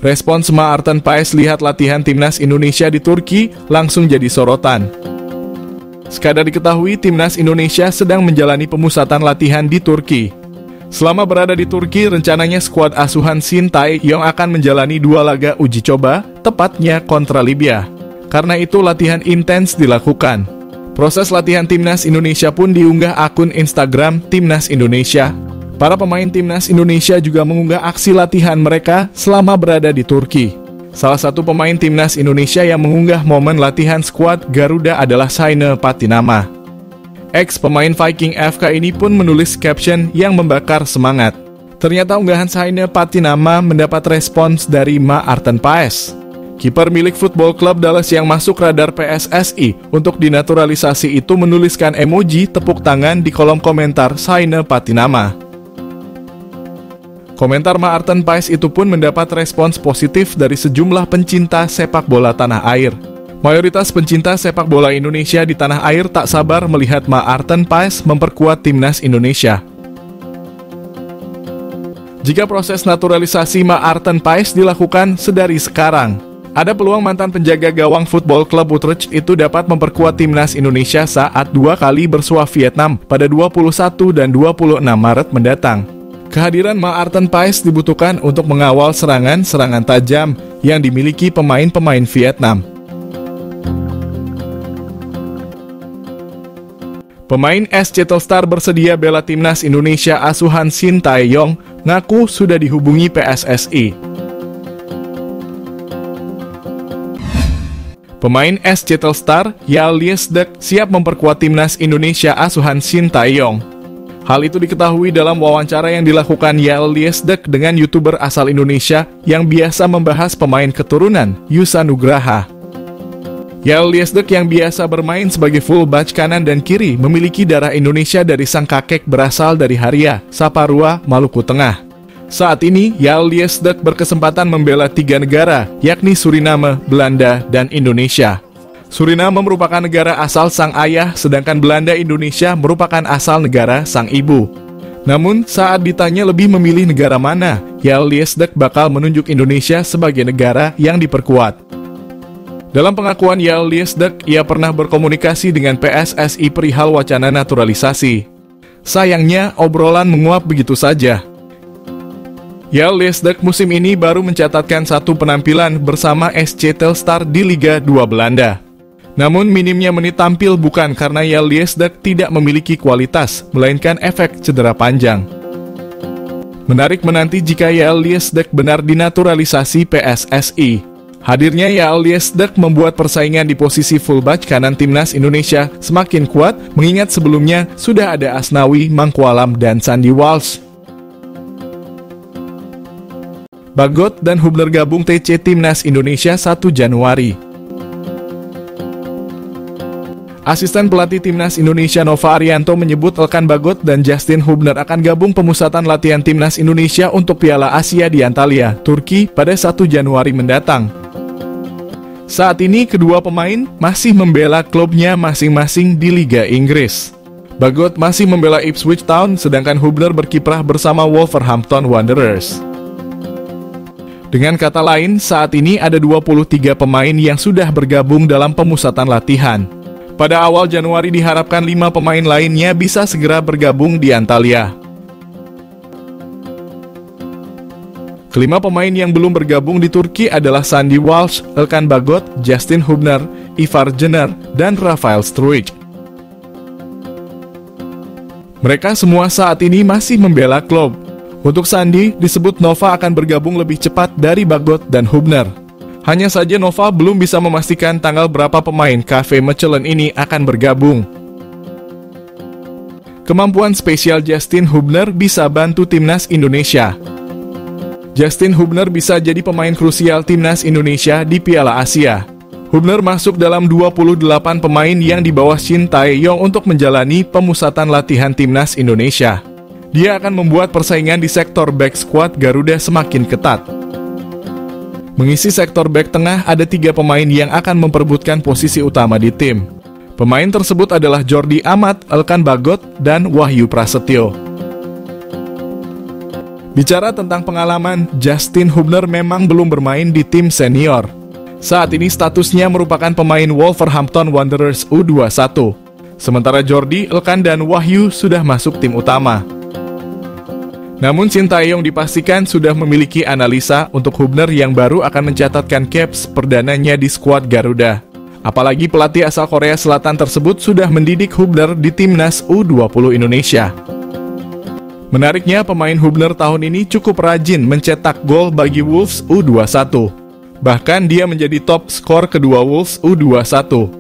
Respons Maarten Paes lihat latihan timnas Indonesia di Turki langsung jadi sorotan. Sekadar diketahui, timnas Indonesia sedang menjalani pemusatan latihan di Turki. Selama berada di Turki, rencananya skuad asuhan Shin Tae-yong akan menjalani 2 laga uji coba, tepatnya kontra Libya. Karena itu latihan intens dilakukan. Proses latihan timnas Indonesia pun diunggah akun Instagram Timnas Indonesia. Para pemain timnas Indonesia juga mengunggah aksi latihan mereka selama berada di Turki. Salah satu pemain timnas Indonesia yang mengunggah momen latihan skuad Garuda adalah Saine Patinama. Ex-pemain Viking FK ini pun menulis caption yang membakar semangat. Ternyata unggahan Saine Patinama mendapat respons dari Maarten Paes. Kiper milik Football Club Dallas yang masuk radar PSSI untuk dinaturalisasi itu menuliskan emoji tepuk tangan di kolom komentar Saine Patinama. Komentar Maarten Paes itu pun mendapat respons positif dari sejumlah pencinta sepak bola tanah air. Mayoritas pencinta sepak bola Indonesia di tanah air tak sabar melihat Maarten Paes memperkuat timnas Indonesia. Jika proses naturalisasi Maarten Paes dilakukan sedari sekarang, ada peluang mantan penjaga gawang Football Club Utrecht itu dapat memperkuat timnas Indonesia saat 2 kali bersua Vietnam pada 21 dan 26 Maret mendatang. Kehadiran Maarten Paes dibutuhkan untuk mengawal serangan-serangan tajam yang dimiliki pemain-pemain Vietnam. Pemain SC Telstar bersedia bela timnas Indonesia asuhan Shin Tae-yong ngaku sudah dihubungi PSSI. Pemain SC Telstar, Yal Liesdek, siap memperkuat timnas Indonesia asuhan Shin Tae-yong. Hal itu diketahui dalam wawancara yang dilakukan Yal Liesdek dengan YouTuber asal Indonesia yang biasa membahas pemain keturunan Yusa Nugraha. Yal Liesdek yang biasa bermain sebagai fullback kanan dan kiri memiliki darah Indonesia dari sang kakek berasal dari Haria, Saparua, Maluku Tengah. Saat ini, Yal Liesdek berkesempatan membela 3 negara, yakni Suriname, Belanda, dan Indonesia. Suriname merupakan negara asal sang ayah, sedangkan Belanda Indonesia merupakan asal negara sang ibu. Namun, saat ditanya lebih memilih negara mana, Yal Liesdek bakal menunjuk Indonesia sebagai negara yang diperkuat. Dalam pengakuan Yal Liesdek, ia pernah berkomunikasi dengan PSSI perihal wacana naturalisasi. Sayangnya, obrolan menguap begitu saja. Yal Liesdek musim ini baru mencatatkan 1 penampilan bersama SC Telstar di Liga 2 Belanda. Namun minimnya menit tampil bukan karena Yal Liesdek tidak memiliki kualitas, melainkan efek cedera panjang. Menarik menanti jika Yal Liesdek benar dinaturalisasi PSSI. Hadirnya Yal Liesdek membuat persaingan di posisi fullback kanan timnas Indonesia semakin kuat, mengingat sebelumnya sudah ada Asnawi, Mangkualam, dan Sandy Walsh. Bagot dan Hubner gabung TC Timnas Indonesia 1 Januari. Asisten pelatih Timnas Indonesia Nova Arianto menyebut Elkan Bagot dan Justin Hubner akan gabung pemusatan latihan Timnas Indonesia untuk Piala Asia di Antalya, Turki pada 1 Januari mendatang. Saat ini kedua pemain masih membela klubnya masing-masing di Liga Inggris. Bagot masih membela Ipswich Town, sedangkan Hubner berkiprah bersama Wolverhampton Wanderers. Dengan kata lain, saat ini ada 23 pemain yang sudah bergabung dalam pemusatan latihan. Pada awal Januari diharapkan 5 pemain lainnya bisa segera bergabung di Antalya. Kelima pemain yang belum bergabung di Turki adalah Sandy Walsh, Elkan Bagot, Justin Hubner, Ivar Jenner, dan Rafael Struijk. Mereka semua saat ini masih membela klub. Untuk Sandy, disebut Nova akan bergabung lebih cepat dari Bagot dan Hubner. Hanya saja Nova belum bisa memastikan tanggal berapa pemain KV Mechelen ini akan bergabung. Kemampuan spesial Justin Hubner bisa bantu timnas Indonesia. Justin Hubner bisa jadi pemain krusial timnas Indonesia di Piala Asia. Hubner masuk dalam 28 pemain yang di bawah Shin Tae-yong untuk menjalani pemusatan latihan timnas Indonesia. Dia akan membuat persaingan di sektor back squad Garuda semakin ketat. Mengisi sektor back tengah ada 3 pemain yang akan memperebutkan posisi utama di tim. Pemain tersebut adalah Jordi Amat, Elkan Bagot, dan Wahyu Prasetyo. Bicara tentang pengalaman, Justin Hubner memang belum bermain di tim senior. Saat ini statusnya merupakan pemain Wolverhampton Wanderers U21. Sementara Jordi, Elkan, dan Wahyu sudah masuk tim utama. Namun Sintayong dipastikan sudah memiliki analisa untuk Hubner yang baru akan mencatatkan caps perdananya di skuad Garuda. Apalagi pelatih asal Korea Selatan tersebut sudah mendidik Hubner di timnas U20 Indonesia. Menariknya, pemain Hubner tahun ini cukup rajin mencetak gol bagi Wolves U21. Bahkan dia menjadi top skor kedua Wolves U21.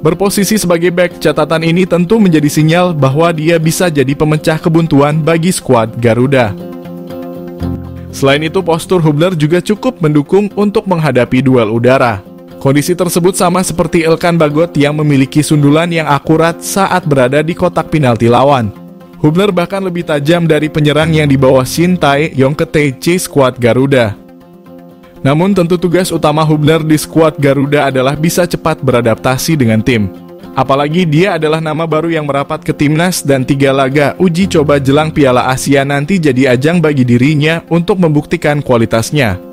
Berposisi sebagai bek, catatan ini tentu menjadi sinyal bahwa dia bisa jadi pemecah kebuntuan bagi skuad Garuda. Selain itu, postur Hubner juga cukup mendukung untuk menghadapi duel udara. Kondisi tersebut sama seperti Elkan Bagot yang memiliki sundulan yang akurat saat berada di kotak penalti lawan. Hubner bahkan lebih tajam dari penyerang yang dibawa Sintayong ke TC skuad Garuda. Namun tentu tugas utama Hubner di skuad Garuda adalah bisa cepat beradaptasi dengan tim. Apalagi dia adalah nama baru yang merapat ke timnas dan 3 laga uji coba jelang Piala Asia nanti jadi ajang bagi dirinya untuk membuktikan kualitasnya.